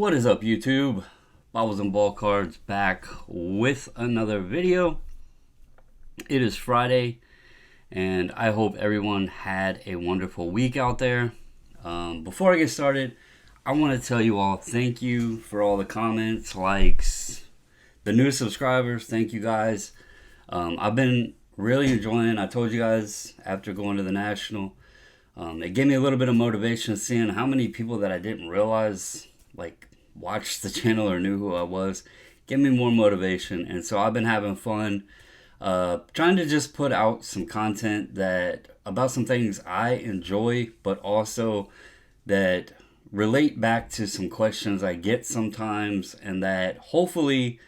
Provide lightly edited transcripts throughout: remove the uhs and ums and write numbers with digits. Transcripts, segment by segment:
What is up, YouTube? Bobbles and Ball Cards back with another video. It is Friday, and I hope everyone had a wonderful week out there. Before I get started, I want to tell you all thank you for all the comments, likes, the new subscribers. Thank you guys. I've been really enjoying. I told you guys after going to the National, it gave me a little bit of motivation seeing how many people that I didn't realize watched the channel or knew who I was. Give me more motivation, and so I've been having fun trying to just put out some content that about some things I enjoy, but also that relate back to some questions I get sometimes, and that hopefully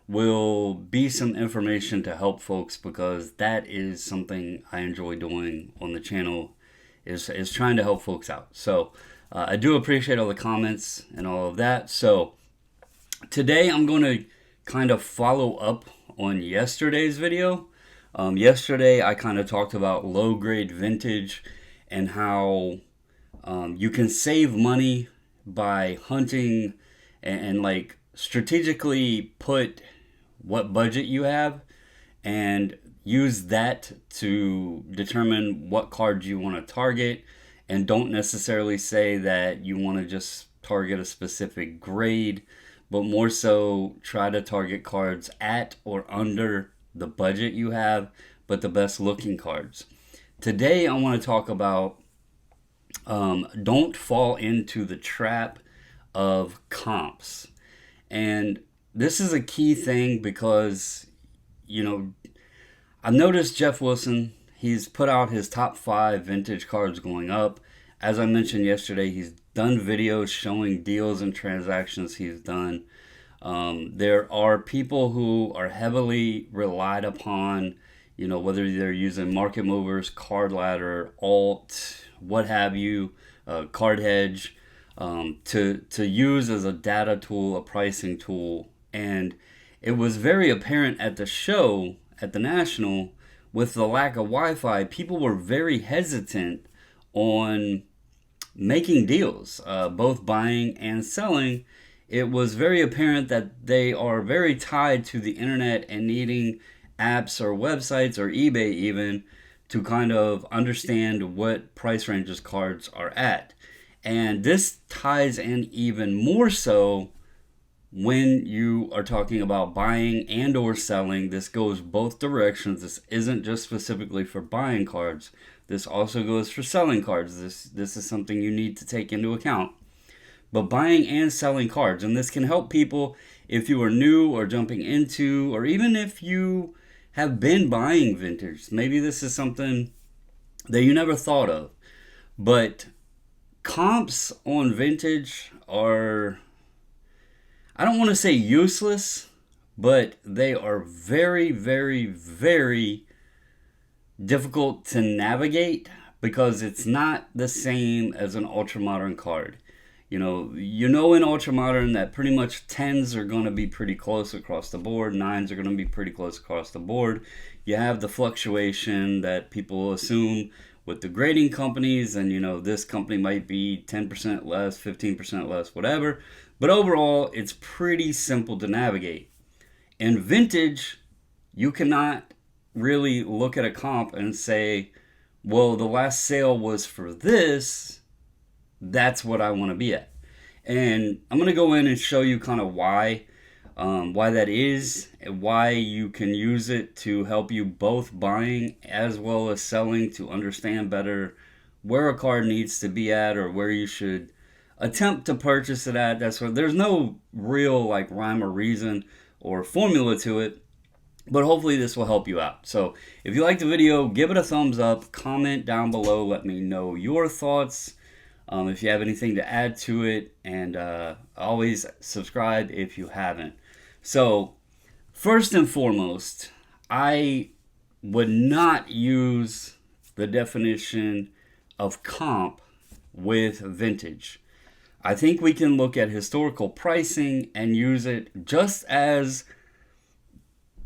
will be some information to help folks, because that is something I enjoy doing on the channel, is trying to help folks out. So I do appreciate all the comments and all of that. So today I'm going to kind of follow up on yesterday's video. Yesterday I kind of talked about low grade vintage and how you can save money by hunting and strategically put what budget you have and use that to determine what cards you want to target, and don't necessarily say that you want to just target a specific grade, but more so try to target cards at or under the budget you have, but the best looking cards. Today I want to talk about don't fall into the trap of comps. And this is a key thing because, I've noticed Jeff Wilson, he's put out his top 5 vintage cards going up. As I mentioned yesterday, he's done videos showing deals and transactions he's done. There are people who are heavily relied upon, whether they're using market movers, card ladder, alt, what have you, card hedge, to use as a data tool, a pricing tool. And it was very apparent at the show, at the National, with the lack of Wi-Fi, people were very hesitant on making deals, both buying and selling. It was very apparent that they are very tied to the internet and needing apps or websites or eBay even to kind of understand what price ranges cards are at. And this ties in even more so when you are talking about buying and or selling. This goes both directions. This isn't just specifically for buying cards. This also goes for selling cards. This is something you need to take into account. But buying and selling cards, and this can help people if you are new or jumping into, or even if you have been buying vintage. Maybe this is something that you never thought of. But comps on vintage are, I don't want to say useless, but they are very, very, very difficult to navigate because it's not the same as an ultra-modern card. In ultra-modern that pretty much 10s are going to be pretty close across the board, 9s are going to be pretty close across the board. You have the fluctuation that people assume with the grading companies, and this company might be 10% less, 15% less, whatever. But overall, it's pretty simple to navigate. In vintage, you cannot really look at a comp and say, well, the last sale was for this, that's what I want to be at. And I'm going to go in and show you kind of why that is, and why you can use it to help you both buying as well as selling, to understand better where a card needs to be at or where you should attempt to purchase it at. That's where there's no real rhyme or reason or formula to it, but hopefully this will help you out. So if you like the video, give it a thumbs up, comment down below, let me know your thoughts. If you have anything to add to it, and always subscribe if you haven't. So first and foremost, I would not use the definition of comp with vintage. I think we can look at historical pricing and use it just as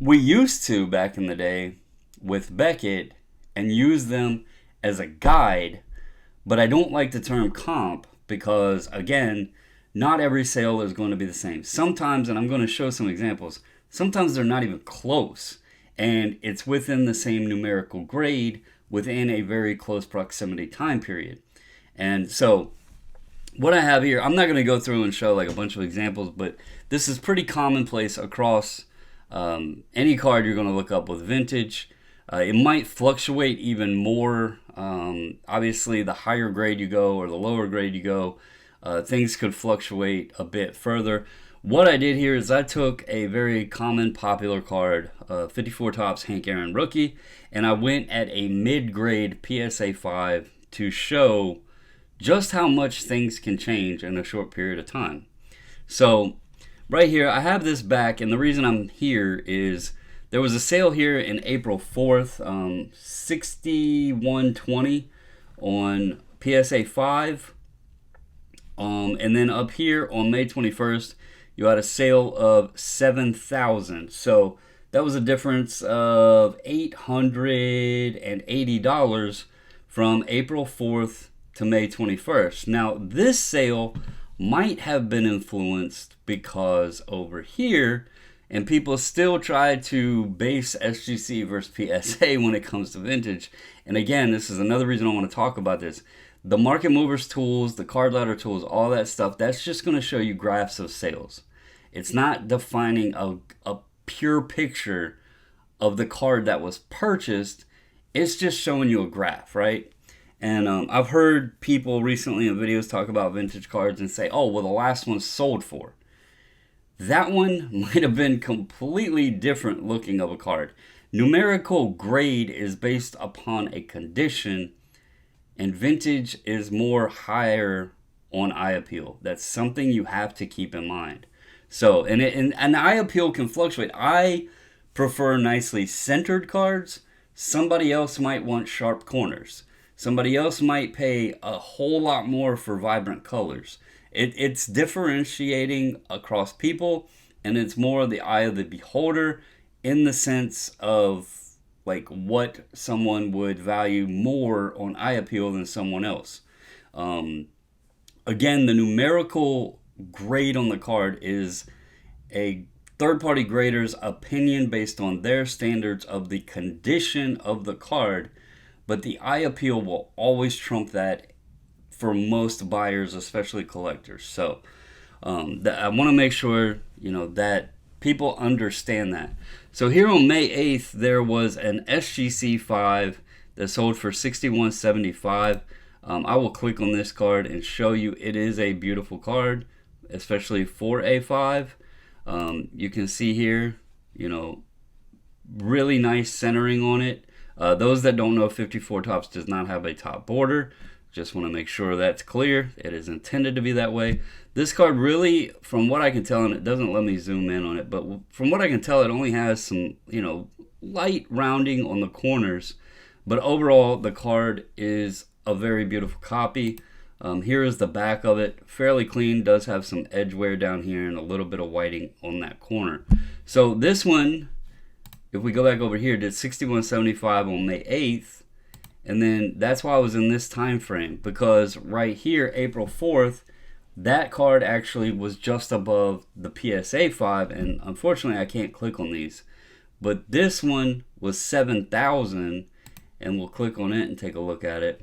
we used to back in the day with Beckett, and use them as a guide. But I don't like the term comp because, again, not every sale is going to be the same. Sometimes, and I'm going to show some examples, sometimes they're not even close, and it's within the same numerical grade within a very close proximity time period. And so what I have here, I'm not going to go through and show like a bunch of examples, but this is pretty commonplace across any card you're going to look up with vintage. It might fluctuate even more. Obviously, the higher grade you go or the lower grade you go, things could fluctuate a bit further. What I did here is I took a very common popular card, 54 Topps Hank Aaron rookie, and I went at a mid-grade PSA 5 to show just how much things can change in a short period of time. So right here, I have this back, and the reason I'm here is there was a sale here in April 4th, 6120 on PSA 5. And then up here on May 21st, you had a sale of 7,000. So that was a difference of $880 from April 4th to May 21st. Now, this sale might have been influenced because over here, and people still try to base SGC versus PSA when it comes to vintage. And again, this is another reason I want to talk about this. The market movers tools, the card ladder tools, all that stuff, that's just going to show you graphs of sales. It's not defining a pure picture of the card that was purchased. It's just showing you a graph, right? And I've heard people recently in videos talk about vintage cards and say, oh, well, the last one sold for. That one might have been completely different looking of a card. Numerical grade is based upon a condition, and vintage is more higher on eye appeal. That's something you have to keep in mind. So, and eye appeal can fluctuate. I prefer nicely centered cards. Somebody else might want sharp corners. Somebody else might pay a whole lot more for vibrant colors. It's differentiating across people, and it's more the eye of the beholder in the sense of like what someone would value more on eye appeal than someone else. Again, the numerical grade on the card is a third-party grader's opinion based on their standards of the condition of the card, but the eye appeal will always trump that for most buyers, especially collectors. So I want to make sure that people understand that. So here on May 8th, there was an SGC 5 that sold for $61.75. I will click on this card and show you it is a beautiful card, especially for a 5. You can see here, really nice centering on it. Those that don't know, 54 Topps does not have a top border. Just want to make sure that's clear. It is intended to be that way. This card really, from what I can tell, and it doesn't let me zoom in on it, but from what I can tell, it only has some, light rounding on the corners. But overall, the card is a very beautiful copy. Here is the back of it. Fairly clean. Does have some edge wear down here and a little bit of whiting on that corner. So this one, if we go back over here, did $61.75 on May 8th. And then that's why I was in this time frame, because right here, April 4th, that card actually was just above the PSA 5, and unfortunately I can't click on these. But this one was 7,000, and we'll click on it and take a look at it.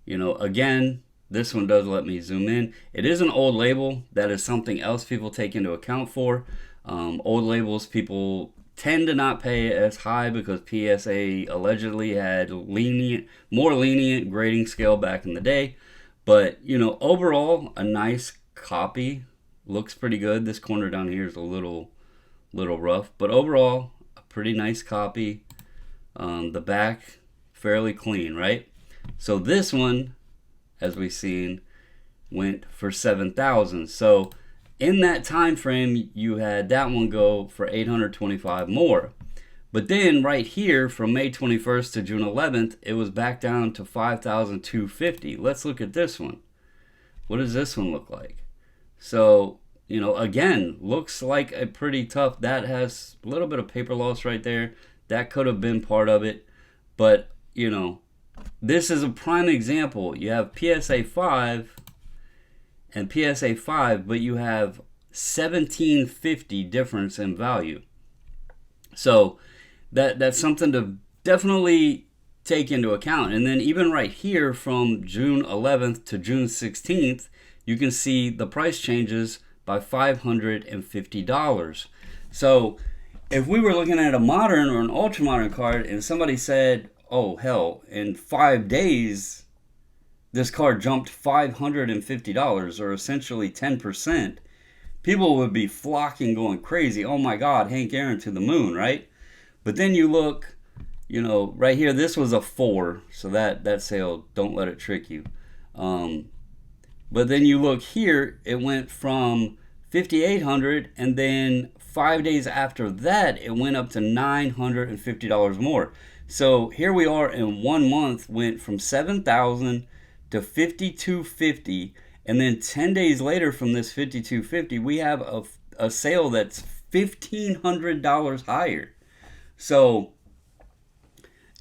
Again, this one does let me zoom in. It is an old label. That is something else people take into account for. Old labels, people tend to not pay as high because PSA allegedly had more lenient grading scale back in the day. But, overall, a nice copy. Looks pretty good. This corner down here is a little rough. But overall, a pretty nice copy. The back, fairly clean, right? So this one, as we've seen, went for 7,000. So in that time frame, you had that one go for $825 more. But then right here, from May 21st to June 11th, it was back down to $5,250. Let's look at this one. What does this one look like? So, again, looks like a pretty tough. That has a little bit of paper loss right there. That could have been part of it. But, this is a prime example. You have PSA 5, and PSA 5, but you have 1750 difference in value. So that's something to definitely take into account. And then even right here from June 11th to June 16th, you can see the price changes by $550. So if we were looking at a modern or an ultra modern card and somebody said, oh hell, in 5 days this card jumped $550, or essentially 10%, people would be flocking, going crazy. Oh my God, Hank Aaron to the moon, right? But then you look, right here, this was a 4, so that sale, don't let it trick you. But then you look here, it went from $5,800, and then 5 days after that, it went up to $950 more. So here we are in 1 month, went from $7,000 to $5,250, and then 10 days later from this $5,250, we have a sale that's $1,500 higher. So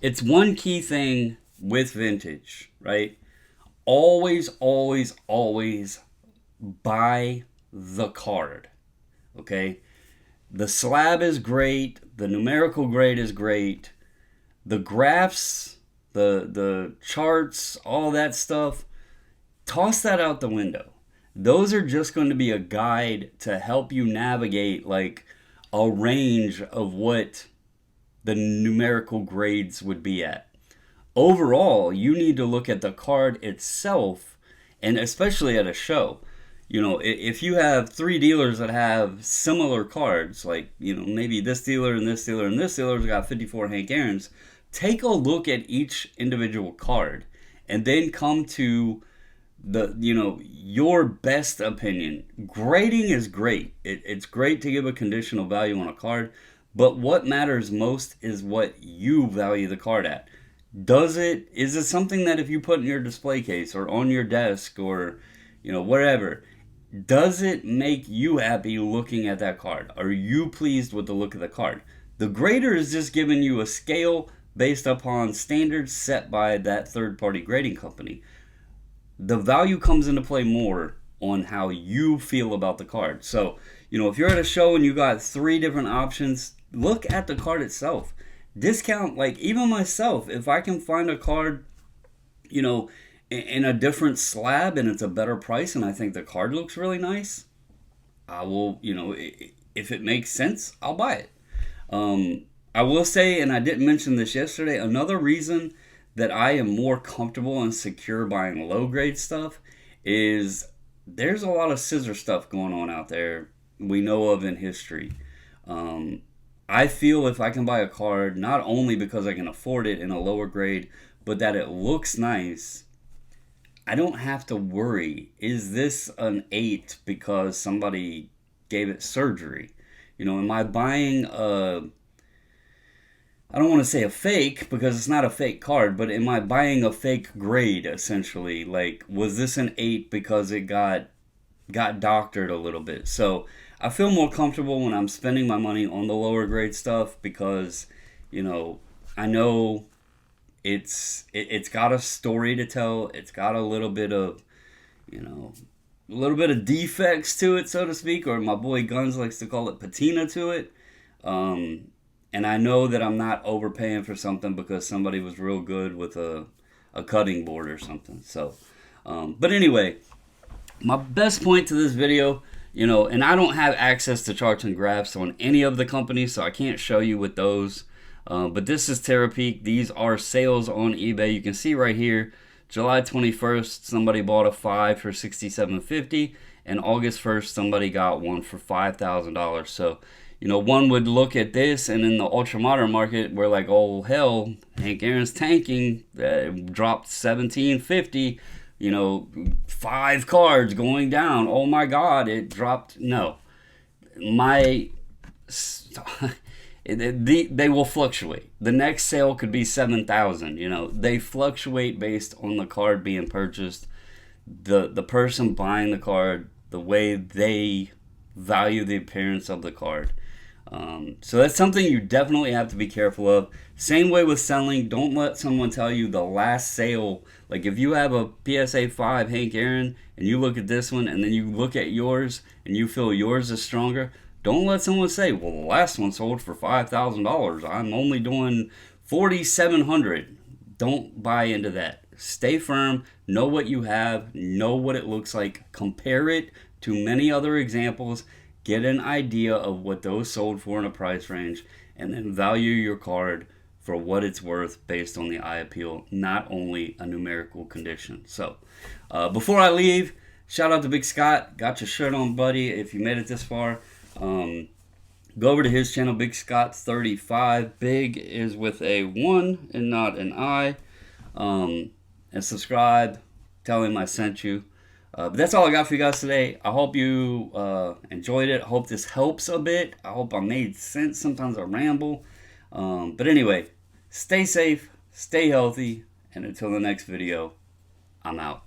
it's one key thing with vintage, right? Always, always, always buy the card, okay? The slab is great. The numerical grade is great. The graphs, the charts, all that stuff, toss that out the window. Those are just going to be a guide to help you navigate like a range of what the numerical grades would be at. Overall, you need to look at the card itself, and especially at a show. If you have 3 dealers that have similar cards, like, maybe this dealer and this dealer and this dealer's got 54 Hank Aaron's, take a look at each individual card and then come to your best opinion. Grading is great. It's great to give a conditional value on a card, but what matters most is what you value the card at. Is it something that if you put in your display case or on your desk or wherever, does it make you happy looking at that card? Are you pleased with the look of the card? The grader is just giving you a scale based upon standards set by that third-party grading company. The value comes into play more on how you feel about the card. So, if you're at a show and you got 3 different options, look at the card itself. Discount, like even myself, if I can find a card, in a different slab and it's a better price and I think the card looks really nice, I will, if it makes sense, I'll buy it. I will say, and I didn't mention this yesterday, another reason that I am more comfortable and secure buying low grade stuff is there's a lot of scissor stuff going on out there we know of in history. I feel if I can buy a card, not only because I can afford it in a lower grade, but that it looks nice, I don't have to worry, is this an 8 because somebody gave it surgery? Am I buying I don't want to say a fake because it's not a fake card, but am I buying a fake grade essentially? Like, was this an 8 because it got doctored a little bit? So I feel more comfortable when I'm spending my money on the lower grade stuff because, I know it's got a story to tell. It's got a little bit of, defects to it, so to speak, or my boy Guns likes to call it patina to it. And I know that I'm not overpaying for something because somebody was real good with a cutting board or something. So, but anyway, my best point to this video, and I don't have access to charts and graphs on any of the companies, so I can't show you with those. But this is Terapeak. These are sales on eBay. You can see right here, July 21st, somebody bought a 5 for $6,750, and August 1st, somebody got one for $5,000. So, one would look at this, and in the ultra-modern market, we're like, oh, hell, Hank Aaron's tanking, dropped $1,750, 5 cards going down. Oh, my God, it dropped. No. They will fluctuate. The next sale could be $7,000. They fluctuate based on the card being purchased, the person buying the card, the way they value the appearance of the card. So that's something you definitely have to be careful of. Same way with selling. Don't let someone tell you the last sale. Like if you have a PSA 5 Hank Aaron and you look at this one and then you look at yours and you feel yours is stronger, don't let someone say, well, the last one sold for $5,000. I'm only doing 4,700. Don't buy into that. Stay firm. Know what you have. Know what it looks like. Compare it to many other examples. Get an idea of what those sold for in a price range, and then value your card for what it's worth based on the eye appeal, not only a numerical condition. So, before I leave, shout out to Big Scott. Got your shirt on, buddy. If you made it this far, go over to his channel, Big Scott 35. Big is with a 1 and not an I. And subscribe. Tell him I sent you. But that's all I got for you guys today. I hope you enjoyed it. I hope this helps a bit. I hope I made sense. Sometimes I ramble. But anyway, stay safe, stay healthy, and until the next video, I'm out.